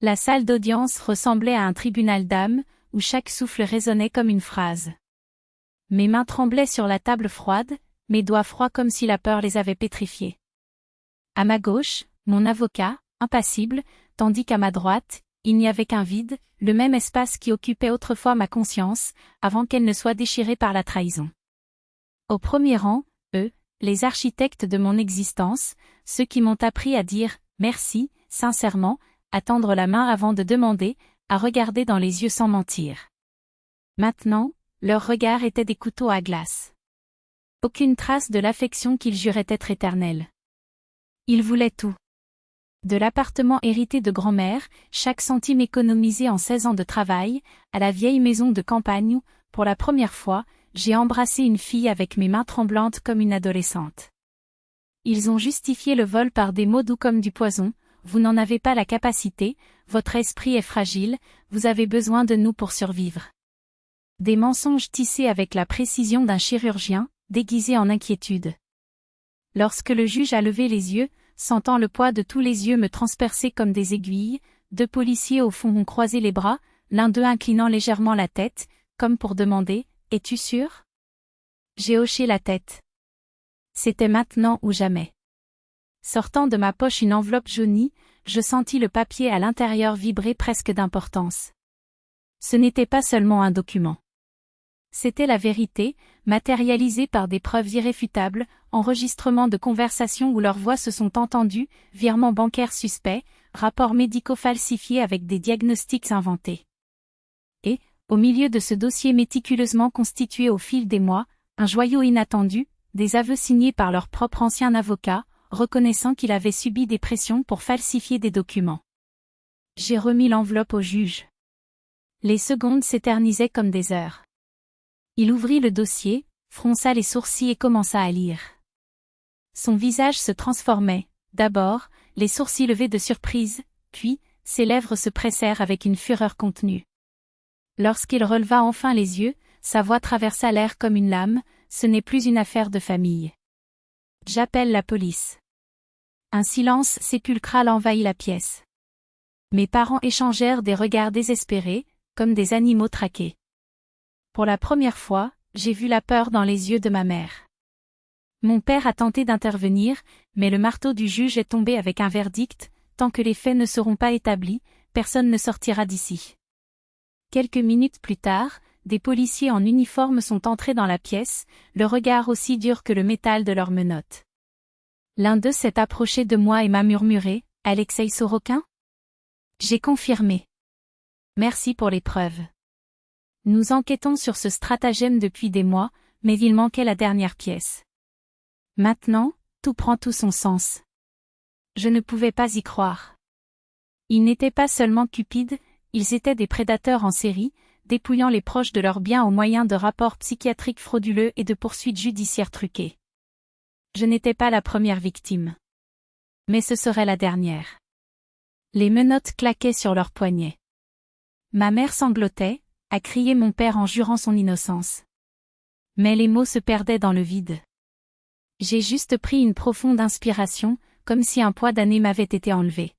La salle d'audience ressemblait à un tribunal d'âme, où chaque souffle résonnait comme une phrase. Mes mains tremblaient sur la table froide, mes doigts froids comme si la peur les avait pétrifiés. À ma gauche, mon avocat, impassible, tandis qu'à ma droite, il n'y avait qu'un vide, le même espace qui occupait autrefois ma conscience, avant qu'elle ne soit déchirée par la trahison. Au premier rang, eux, les architectes de mon existence, ceux qui m'ont appris à dire « merci », sincèrement, à tendre la main avant de demander, à regarder dans les yeux sans mentir. Maintenant, leurs regards étaient des couteaux à glace. Aucune trace de l'affection qu'ils juraient être éternelle. Ils voulaient tout. De l'appartement hérité de grand-mère, chaque centime économisé en 16 ans de travail, à la vieille maison de campagne où, pour la première fois, j'ai embrassé une fille avec mes mains tremblantes comme une adolescente. Ils ont justifié le vol par des mots doux comme du poison. Vous n'en avez pas la capacité, votre esprit est fragile, vous avez besoin de nous pour survivre. Des mensonges tissés avec la précision d'un chirurgien, déguisés en inquiétude. Lorsque le juge a levé les yeux, sentant le poids de tous les yeux me transpercer comme des aiguilles, 2 policiers au fond ont croisé les bras, l'un d'eux inclinant légèrement la tête, comme pour demander « Es-tu sûr ?» J'ai hoché la tête. C'était maintenant ou jamais. Sortant de ma poche une enveloppe jaunie, je sentis le papier à l'intérieur vibrer presque d'importance. Ce n'était pas seulement un document. C'était la vérité, matérialisée par des preuves irréfutables, enregistrements de conversations où leurs voix se sont entendues, virements bancaires suspects, rapports médicaux falsifiés avec des diagnostics inventés. Et, au milieu de ce dossier méticuleusement constitué au fil des mois, un joyau inattendu, des aveux signés par leur propre ancien avocat, reconnaissant qu'il avait subi des pressions pour falsifier des documents. J'ai remis l'enveloppe au juge. Les secondes s'éternisaient comme des heures. Il ouvrit le dossier, fronça les sourcils et commença à lire. Son visage se transformait, d'abord, les sourcils levés de surprise, puis, ses lèvres se pressèrent avec une fureur contenue. Lorsqu'il releva enfin les yeux, sa voix traversa l'air comme une lame, ce n'est plus une affaire de famille. J'appelle la police. Un silence sépulcral envahit la pièce. Mes parents échangèrent des regards désespérés, comme des animaux traqués. Pour la première fois, j'ai vu la peur dans les yeux de ma mère. Mon père a tenté d'intervenir, mais le marteau du juge est tombé avec un verdict, tant que les faits ne seront pas établis, personne ne sortira d'ici. Quelques minutes plus tard, des policiers en uniforme sont entrés dans la pièce, le regard aussi dur que le métal de leurs menottes. L'un d'eux s'est approché de moi et m'a murmuré « Alexei Sorokin ?» J'ai confirmé. Merci pour les preuves. Nous enquêtons sur ce stratagème depuis des mois, mais il manquait la dernière pièce. Maintenant, tout prend tout son sens. Je ne pouvais pas y croire. Ils n'étaient pas seulement cupides, ils étaient des prédateurs en série, dépouillant les proches de leurs biens au moyen de rapports psychiatriques frauduleux et de poursuites judiciaires truquées. Je n'étais pas la première victime. Mais ce serait la dernière. Les menottes claquaient sur leurs poignets. Ma mère sanglotait, a crié mon père en jurant son innocence. Mais les mots se perdaient dans le vide. J'ai juste pris une profonde inspiration, comme si un poids d'années m'avait été enlevé.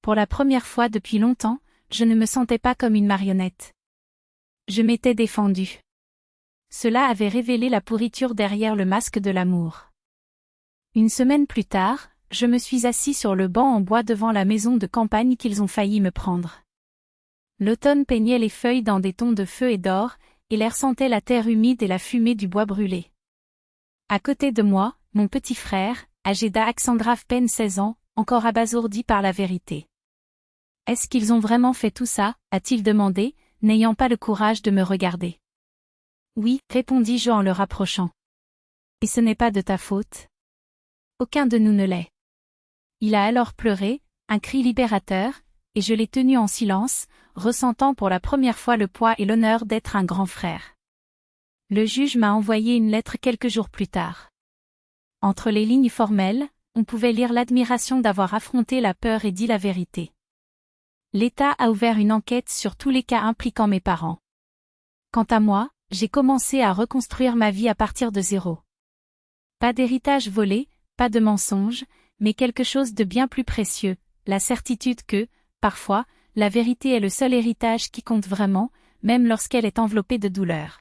Pour la première fois depuis longtemps, je ne me sentais pas comme une marionnette. Je m'étais défendue. Cela avait révélé la pourriture derrière le masque de l'amour. Une semaine plus tard, je me suis assis sur le banc en bois devant la maison de campagne qu'ils ont failli me prendre. L'automne peignait les feuilles dans des tons de feu et d'or, et l'air sentait la terre humide et la fumée du bois brûlé. À côté de moi, mon petit frère, âgé d'Alexandra à peine 16 ans, encore abasourdi par la vérité. « Est-ce qu'ils ont vraiment fait tout ça ?» a-t-il demandé, n'ayant pas le courage de me regarder. « Oui » répondis-je en le rapprochant. « Et ce n'est pas de ta faute ? Aucun de nous ne l'est. » Il a alors pleuré, un cri libérateur, et je l'ai tenu en silence, ressentant pour la première fois le poids et l'honneur d'être un grand frère. Le juge m'a envoyé une lettre quelques jours plus tard. Entre les lignes formelles, on pouvait lire l'admiration d'avoir affronté la peur et dit la vérité. L'État a ouvert une enquête sur tous les cas impliquant mes parents. Quant à moi, j'ai commencé à reconstruire ma vie à partir de zéro. Pas d'héritage volé, pas de mensonges, mais quelque chose de bien plus précieux, la certitude que, Parfois, la vérité est le seul héritage qui compte vraiment, même lorsqu'elle est enveloppée de douleur.